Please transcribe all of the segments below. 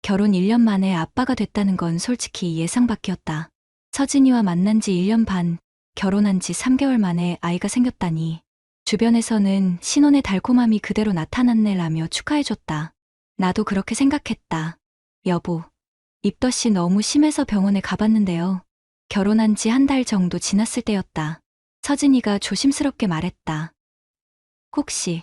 결혼 1년 만에 아빠가 됐다는 건 솔직히 예상 밖이었다. 서진이와 만난 지 1년 반, 결혼한 지 3개월 만에 아이가 생겼다니. 주변에서는 신혼의 달콤함이 그대로 나타났네라며 축하해줬다. 나도 그렇게 생각했다. 여보, 입덧이 너무 심해서 병원에 가봤는데요. 결혼한 지 한 달 정도 지났을 때였다. 서진이가 조심스럽게 말했다. 혹시?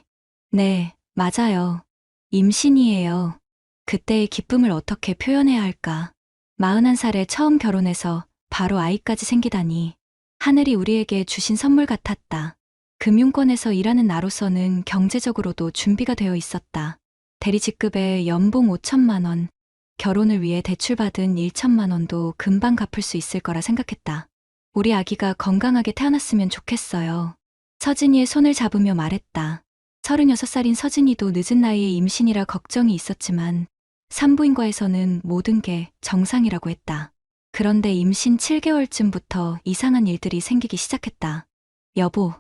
네, 맞아요. 임신이에요. 그때의 기쁨을 어떻게 표현해야 할까? 41살에 처음 결혼해서 바로 아이까지 생기다니. 하늘이 우리에게 주신 선물 같았다. 금융권에서 일하는 나로서는 경제적으로도 준비가 되어 있었다. 대리 직급에 연봉 5천만 원, 결혼을 위해 대출받은 1천만 원도 금방 갚을 수 있을 거라 생각했다. 우리 아기가 건강하게 태어났으면 좋겠어요. 서진이의 손을 잡으며 말했다. 36살인 서진이도 늦은 나이에 임신이라 걱정이 있었지만 산부인과에서는 모든 게 정상이라고 했다. 그런데 임신 7개월쯤부터 이상한 일들이 생기기 시작했다. 여보,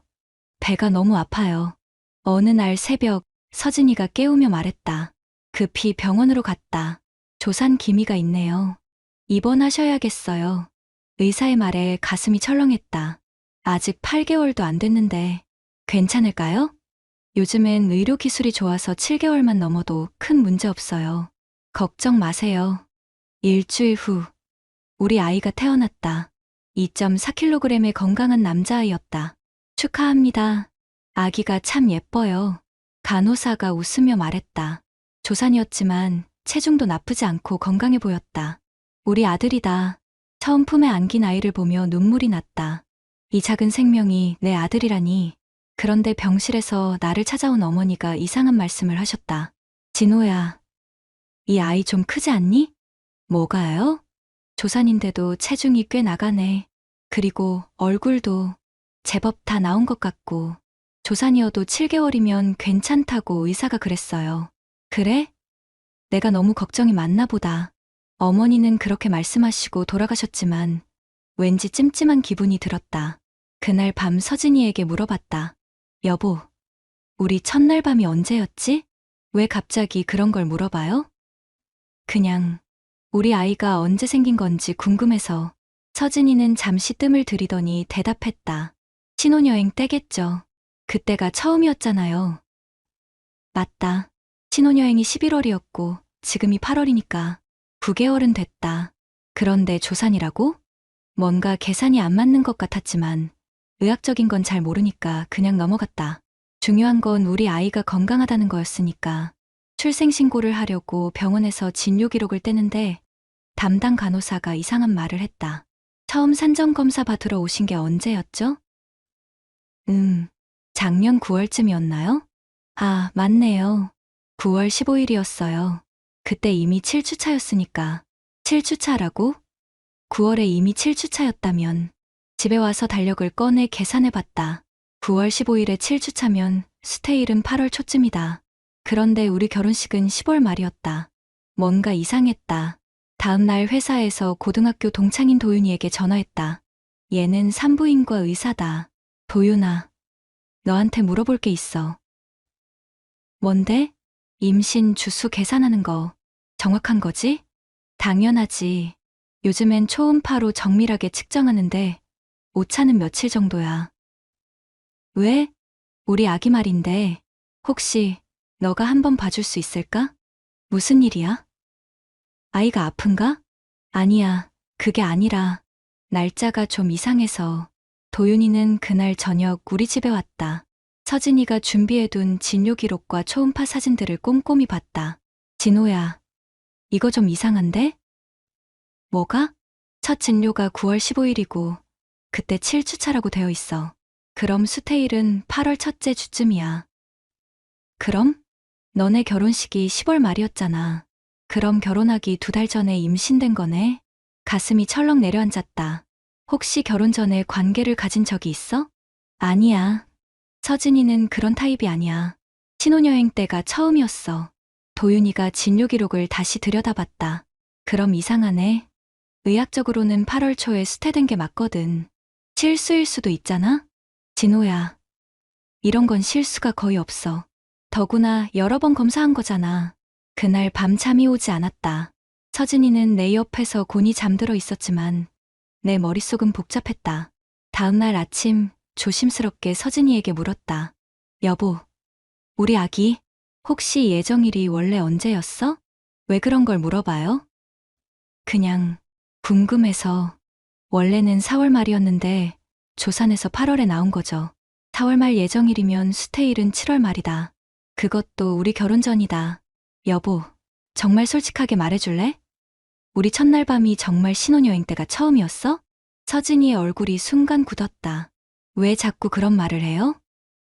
배가 너무 아파요. 어느 날 새벽 서진이가 깨우며 말했다. 급히 병원으로 갔다. 조산 기미가 있네요. 입원하셔야겠어요. 의사의 말에 가슴이 철렁했다. 아직 8개월도 안 됐는데 괜찮을까요? 요즘엔 의료기술이 좋아서 7개월만 넘어도 큰 문제 없어요. 걱정 마세요. 일주일 후 우리 아이가 태어났다. 2.4kg의 건강한 남자아이였다. 축하합니다. 아기가 참 예뻐요. 간호사가 웃으며 말했다. 조산이었지만 체중도 나쁘지 않고 건강해 보였다. 우리 아들이다. 처음 품에 안긴 아이를 보며 눈물이 났다. 이 작은 생명이 내 아들이라니. 그런데 병실에서 나를 찾아온 어머니가 이상한 말씀을 하셨다. 진호야, 이 아이 좀 크지 않니? 뭐가요? 조산인데도 체중이 꽤 나가네. 그리고 얼굴도 제법 다 나온 것 같고. 조산이어도 7개월이면 괜찮다고 의사가 그랬어요. 그래? 내가 너무 걱정이 많나 보다. 어머니는 그렇게 말씀하시고 돌아가셨지만 왠지 찜찜한 기분이 들었다. 그날 밤 서진이에게 물어봤다. 여보, 우리 첫날 밤이 언제였지? 왜 갑자기 그런 걸 물어봐요? 그냥 우리 아이가 언제 생긴 건지 궁금해서. 서진이는 잠시 뜸을 들이더니 대답했다. 신혼여행 때겠죠. 그때가 처음이었잖아요. 맞다. 신혼여행이 11월이었고 지금이 8월이니까 9개월은 됐다. 그런데 조산이라고? 뭔가 계산이 안 맞는 것 같았지만 의학적인 건 잘 모르니까 그냥 넘어갔다. 중요한 건 우리 아이가 건강하다는 거였으니까. 출생신고를 하려고 병원에서 진료 기록을 떼는데 담당 간호사가 이상한 말을 했다. 처음 산정검사 받으러 오신 게 언제였죠? 작년 9월쯤이었나요? 아, 맞네요. 9월 15일이었어요. 그때 이미 7주차였으니까. 7주차라고? 9월에 이미 7주차였다면 집에 와서 달력을 꺼내 계산해봤다. 9월 15일에 7주차면 스테일은 8월 초쯤이다. 그런데 우리 결혼식은 10월 말이었다. 뭔가 이상했다. 다음 날 회사에서 고등학교 동창인 도윤이에게 전화했다. 얘는 산부인과 의사다. 도윤아, 너한테 물어볼 게 있어. 뭔데? 임신 주수 계산하는 거 정확한 거지? 당연하지. 요즘엔 초음파로 정밀하게 측정하는데 오차는 며칠 정도야. 왜? 우리 아기 말인데 혹시 너가 한번 봐줄 수 있을까? 무슨 일이야? 아이가 아픈가? 아니야, 그게 아니라 날짜가 좀 이상해서. 도윤이는 그날 저녁 우리 집에 왔다. 서진이가 준비해둔 진료 기록과 초음파 사진들을 꼼꼼히 봤다. 진호야, 이거 좀 이상한데? 뭐가? 첫 진료가 9월 15일이고 그때 7주차라고 되어 있어. 그럼 수태일은 8월 첫째 주쯤이야. 그럼? 너네 결혼식이 10월 말이었잖아. 그럼 결혼하기 2달 전에 임신된 거네? 가슴이 철렁 내려앉았다. 혹시 결혼 전에 관계를 가진 적이 있어? 아니야. 서진이는 그런 타입이 아니야. 신혼여행 때가 처음이었어. 도윤이가 진료 기록을 다시 들여다봤다. 그럼 이상하네. 의학적으로는 8월 초에 수태된 게 맞거든. 실수일 수도 있잖아? 진호야, 이런 건 실수가 거의 없어. 더구나 여러 번 검사한 거잖아. 그날 밤 잠이 오지 않았다. 서진이는 내 옆에서 곤히 잠들어 있었지만 내 머릿속은 복잡했다. 다음 날 아침 조심스럽게 서진이에게 물었다. 여보, 우리 아기 혹시 예정일이 원래 언제였어? 왜 그런 걸 물어봐요? 그냥 궁금해서. 원래는 4월 말이었는데 조산에서 8월에 나온 거죠. 4월 말 예정일이면 수태일은 7월 말이다. 그것도 우리 결혼 전이다. 여보, 정말 솔직하게 말해줄래? 우리 첫날 밤이 정말 신혼여행 때가 처음이었어? 서진이의 얼굴이 순간 굳었다. 왜 자꾸 그런 말을 해요?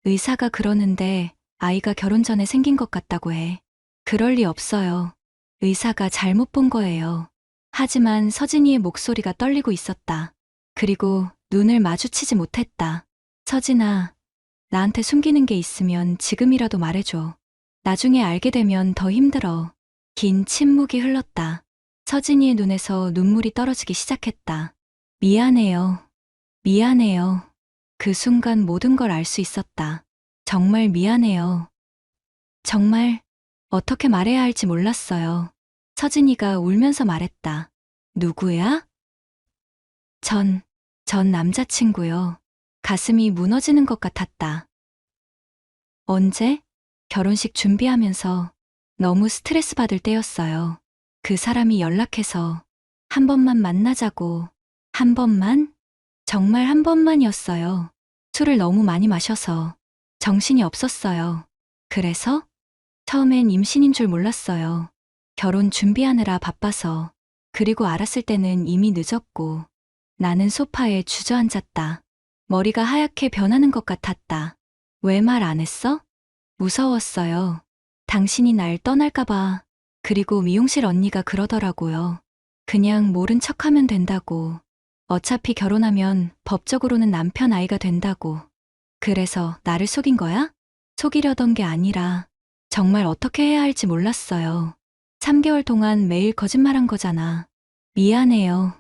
의사가 그러는데 아이가 결혼 전에 생긴 것 같다고 해. 그럴 리 없어요. 의사가 잘못 본 거예요. 하지만 서진이의 목소리가 떨리고 있었다. 그리고 눈을 마주치지 못했다. 서진아, 나한테 숨기는 게 있으면 지금이라도 말해줘. 나중에 알게 되면 더 힘들어. 긴 침묵이 흘렀다. 서진이의 눈에서 눈물이 떨어지기 시작했다. 미안해요. 미안해요. 그 순간 모든 걸 알 수 있었다. 정말 미안해요. 정말 어떻게 말해야 할지 몰랐어요. 서진이가 울면서 말했다. 누구야? 전 남자친구요. 가슴이 무너지는 것 같았다. 언제? 결혼식 준비하면서 너무 스트레스 받을 때였어요. 그 사람이 연락해서 한 번만 만나자고. 한 번만? 정말 한 번만이었어요. 술을 너무 많이 마셔서 정신이 없었어요. 그래서 처음엔 임신인 줄 몰랐어요. 결혼 준비하느라 바빠서. 그리고 알았을 때는 이미 늦었고 나는 소파에 주저앉았다. 머리가 하얗게 변하는 것 같았다. 왜 말 안 했어? 무서웠어요. 당신이 날 떠날까봐. 그리고 미용실 언니가 그러더라고요. 그냥 모른 척하면 된다고. 어차피 결혼하면 법적으로는 남편 아이가 된다고. 그래서 나를 속인 거야? 속이려던 게 아니라 정말 어떻게 해야 할지 몰랐어요. 3개월 동안 매일 거짓말한 거잖아. 미안해요.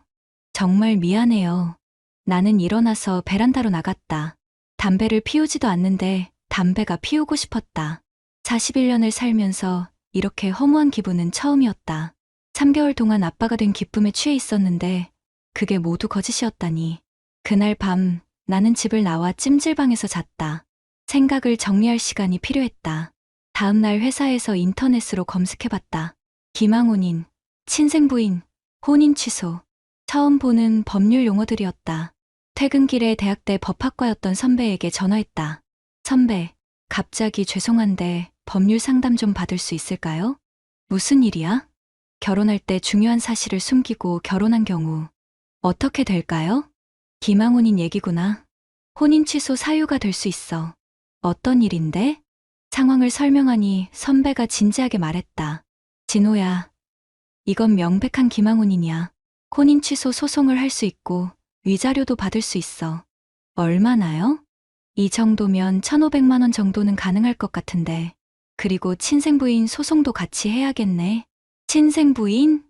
정말 미안해요. 나는 일어나서 베란다로 나갔다. 담배를 피우지도 않는데 담배가 피우고 싶었다. 41년을 살면서 이렇게 허무한 기분은 처음이었다. 3개월 동안 아빠가 된 기쁨에 취해 있었는데 그게 모두 거짓이었다니. 그날 밤 나는 집을 나와 찜질방에서 잤다. 생각을 정리할 시간이 필요했다. 다음 날 회사에서 인터넷으로 검색해봤다. 기망혼인, 친생부인, 혼인 취소. 처음 보는 법률 용어들이었다. 퇴근길에 대학때 법학과였던 선배에게 전화했다. 선배, 갑자기 죄송한데 법률 상담 좀 받을 수 있을까요? 무슨 일이야? 결혼할 때 중요한 사실을 숨기고 결혼한 경우 어떻게 될까요? 기망혼인 얘기구나. 혼인 취소 사유가 될 수 있어. 어떤 일인데? 상황을 설명하니 선배가 진지하게 말했다. 진호야, 이건 명백한 기망혼인이야. 혼인 취소 소송을 할 수 있고 위자료도 받을 수 있어. 얼마나요? 이 정도면 1,500만 원 정도는 가능할 것 같은데. 그리고 친생부인 소송도 같이 해야겠네. 친생부인?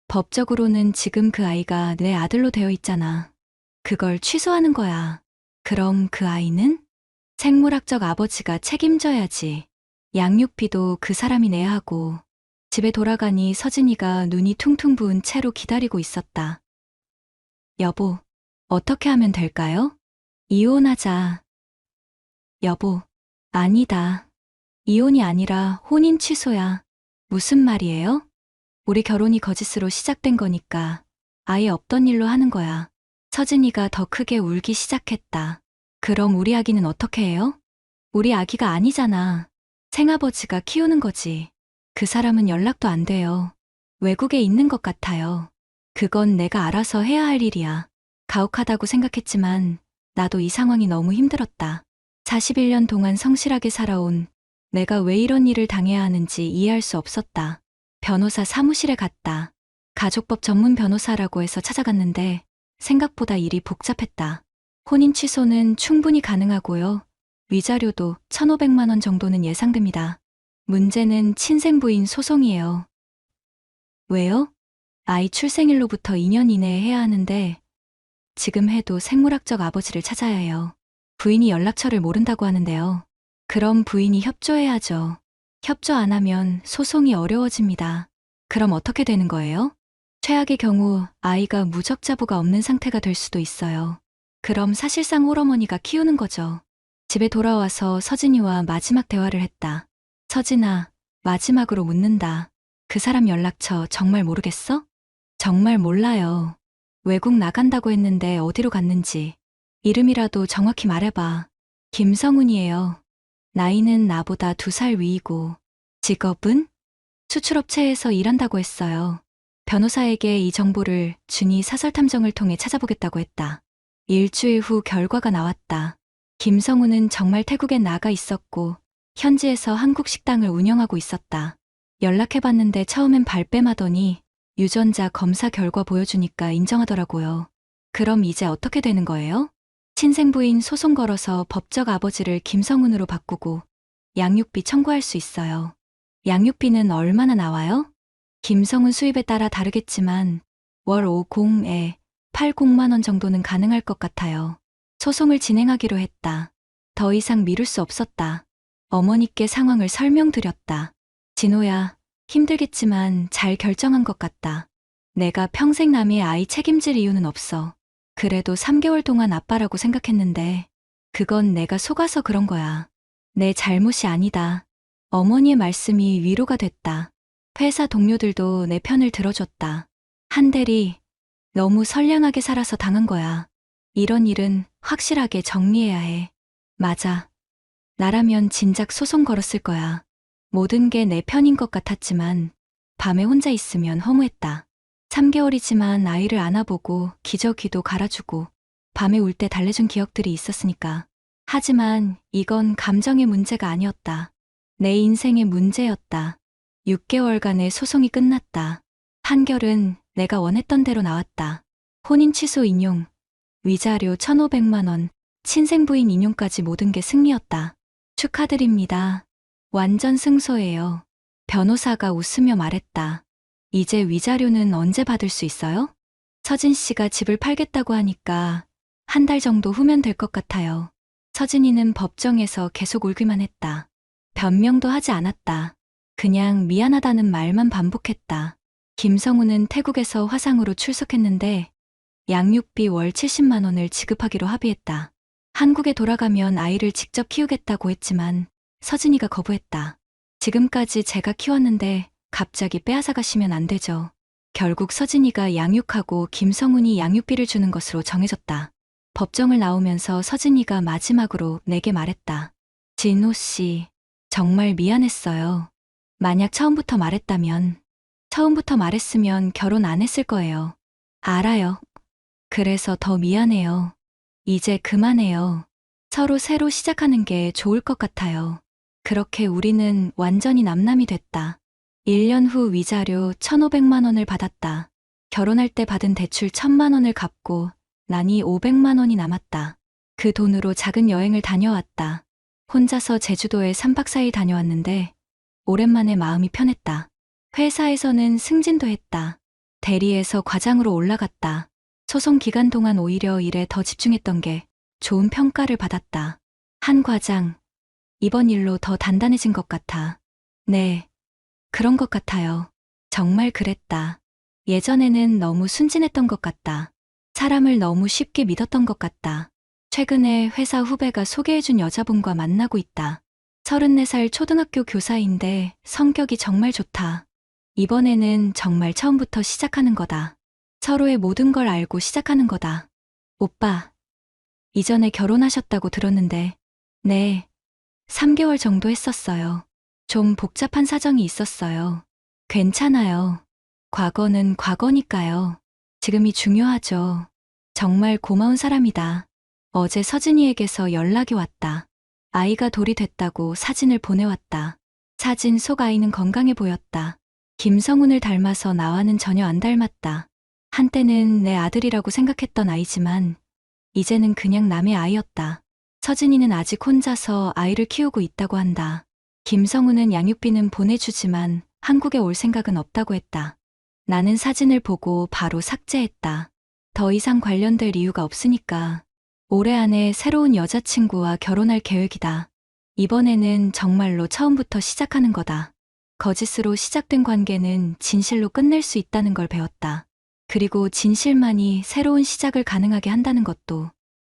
법적으로는 지금 그 아이가 내 아들로 되어 있잖아. 그걸 취소하는 거야. 그럼 그 아이는? 생물학적 아버지가 책임져야지. 양육비도 그 사람이 내야 하고. 집에 돌아가니 서진이가 눈이 퉁퉁 부은 채로 기다리고 있었다. 여보, 어떻게 하면 될까요? 이혼하자. 여보, 아니다. 이혼이 아니라 혼인 취소야. 무슨 말이에요? 우리 결혼이 거짓으로 시작된 거니까 아예 없던 일로 하는 거야. 서진이가 더 크게 울기 시작했다. 그럼 우리 아기는 어떻게 해요? 우리 아기가 아니잖아. 생아버지가 키우는 거지. 그 사람은 연락도 안 돼요. 외국에 있는 것 같아요. 그건 내가 알아서 해야 할 일이야. 가혹하다고 생각했지만 나도 이 상황이 너무 힘들었다. 41년 동안 성실하게 살아온 내가 왜 이런 일을 당해야 하는지 이해할 수 없었다. 변호사 사무실에 갔다. 가족법 전문 변호사라고 해서 찾아갔는데 생각보다 일이 복잡했다. 혼인 취소는 충분히 가능하고요. 위자료도 1,500만 원 정도는 예상됩니다. 문제는 친생부인 소송이에요. 왜요? 아이 출생일로부터 2년 이내에 해야 하는데 지금 해도 생물학적 아버지를 찾아야 해요. 부인이 연락처를 모른다고 하는데요. 그럼 부인이 협조해야죠. 협조 안 하면 소송이 어려워집니다. 그럼 어떻게 되는 거예요? 최악의 경우 아이가 무적자부가 없는 상태가 될 수도 있어요. 그럼 사실상 홀어머니가 키우는 거죠. 집에 돌아와서 서진이와 마지막 대화를 했다. 서진아, 마지막으로 묻는다. 그 사람 연락처 정말 모르겠어? 정말 몰라요. 외국 나간다고 했는데 어디로 갔는지. 이름이라도 정확히 말해봐. 김성훈이에요. 나이는 나보다 2살 위이고. 직업은? 수출업체에서 일한다고 했어요. 변호사에게 이 정보를 준이 사설탐정을 통해 찾아보겠다고 했다. 일주일 후 결과가 나왔다. 김성우는 정말 태국에 나가 있었고 현지에서 한국 식당을 운영하고 있었다. 연락해봤는데 처음엔 발뺌하더니 유전자 검사 결과 보여주니까 인정하더라고요. 그럼 이제 어떻게 되는 거예요? 친생부인 소송 걸어서 법적 아버지를 김성훈으로 바꾸고 양육비 청구할 수 있어요. 양육비는 얼마나 나와요? 김성훈 수입에 따라 다르겠지만 월 50에 80만 원 정도는 가능할 것 같아요. 소송을 진행하기로 했다. 더 이상 미룰 수 없었다. 어머니께 상황을 설명드렸다. 진호야, 힘들겠지만 잘 결정한 것 같다. 내가 평생 남의 아이 책임질 이유는 없어. 그래도 3개월 동안 아빠라고 생각했는데 그건 내가 속아서 그런 거야. 내 잘못이 아니다. 어머니의 말씀이 위로가 됐다. 회사 동료들도 내 편을 들어줬다. 한 대리, 너무 선량하게 살아서 당한 거야. 이런 일은 확실하게 정리해야 해. 맞아. 나라면 진작 소송 걸었을 거야. 모든 게 내 편인 것 같았지만 밤에 혼자 있으면 허무했다. 3개월이지만 아이를 안아보고 기저귀도 갈아주고 밤에 울 때 달래준 기억들이 있었으니까. 하지만 이건 감정의 문제가 아니었다. 내 인생의 문제였다. 6개월간의 소송이 끝났다. 판결은 내가 원했던 대로 나왔다. 혼인 취소 인용, 위자료 1,500만 원, 친생부인 인용까지 모든 게 승리였다. 축하드립니다. 완전 승소예요. 변호사가 웃으며 말했다. 이제 위자료는 언제 받을 수 있어요? 서진 씨가 집을 팔겠다고 하니까 1달 정도 후면 될 것 같아요. 서진이는 법정에서 계속 울기만 했다. 변명도 하지 않았다. 그냥 미안하다는 말만 반복했다. 김성우는 태국에서 화상으로 출석했는데 양육비 월 70만 원을 지급하기로 합의했다. 한국에 돌아가면 아이를 직접 키우겠다고 했지만 서진이가 거부했다. 지금까지 제가 키웠는데 갑자기 빼앗아 가시면 안 되죠. 결국 서진이가 양육하고 김성훈이 양육비를 주는 것으로 정해졌다. 법정을 나오면서 서진이가 마지막으로 내게 말했다. 진호 씨, 정말 미안했어요. 만약 처음부터 말했으면 결혼 안 했을 거예요. 알아요. 그래서 더 미안해요. 이제 그만해요. 서로 새로 시작하는 게 좋을 것 같아요. 그렇게 우리는 완전히 남남이 됐다. 1년 후 위자료 1,500만 원을 받았다. 결혼할 때 받은 대출 1,000만 원을 갚고 나니 500만 원이 남았다. 그 돈으로 작은 여행을 다녀왔다. 혼자서 제주도에 3박 4일 다녀왔는데 오랜만에 마음이 편했다. 회사에서는 승진도 했다. 대리에서 과장으로 올라갔다. 소송 기간 동안 오히려 일에 더 집중했던 게 좋은 평가를 받았다. 한 과장, 이번 일로 더 단단해진 것 같아. 네, 그런 것 같아요. 정말 그랬다. 예전에는 너무 순진했던 것 같다. 사람을 너무 쉽게 믿었던 것 같다. 최근에 회사 후배가 소개해준 여자분과 만나고 있다. 34살 초등학교 교사인데 성격이 정말 좋다. 이번에는 정말 처음부터 시작하는 거다. 서로의 모든 걸 알고 시작하는 거다. 오빠, 이전에 결혼하셨다고 들었는데, 네, 3개월 정도 했었어요. 좀 복잡한 사정이 있었어요. 괜찮아요. 과거는 과거니까요. 지금이 중요하죠. 정말 고마운 사람이다. 어제 서진이에게서 연락이 왔다. 아이가 돌이 됐다고 사진을 보내왔다. 사진 속 아이는 건강해 보였다. 김성훈을 닮아서 나와는 전혀 안 닮았다. 한때는 내 아들이라고 생각했던 아이지만 이제는 그냥 남의 아이였다. 서진이는 아직 혼자서 아이를 키우고 있다고 한다. 김성훈은 양육비는 보내주지만 한국에 올 생각은 없다고 했다. 나는 사진을 보고 바로 삭제했다. 더 이상 관련될 이유가 없으니까. 올해 안에 새로운 여자친구와 결혼할 계획이다. 이번에는 정말로 처음부터 시작하는 거다. 거짓으로 시작된 관계는 진실로 끝낼 수 있다는 걸 배웠다. 그리고 진실만이 새로운 시작을 가능하게 한다는 것도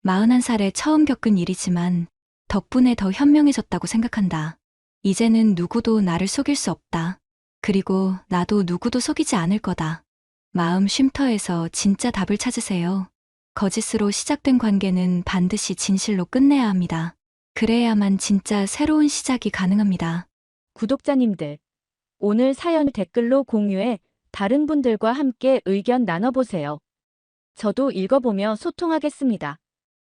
41살에 처음 겪은 일이지만 덕분에 더 현명해졌다고 생각한다. 이제는 누구도 나를 속일 수 없다. 그리고 나도 누구도 속이지 않을 거다. 마음 쉼터에서 진짜 답을 찾으세요. 거짓으로 시작된 관계는 반드시 진실로 끝내야 합니다. 그래야만 진짜 새로운 시작이 가능합니다. 구독자님들, 오늘 사연 댓글로 공유해 다른 분들과 함께 의견 나눠보세요. 저도 읽어보며 소통하겠습니다.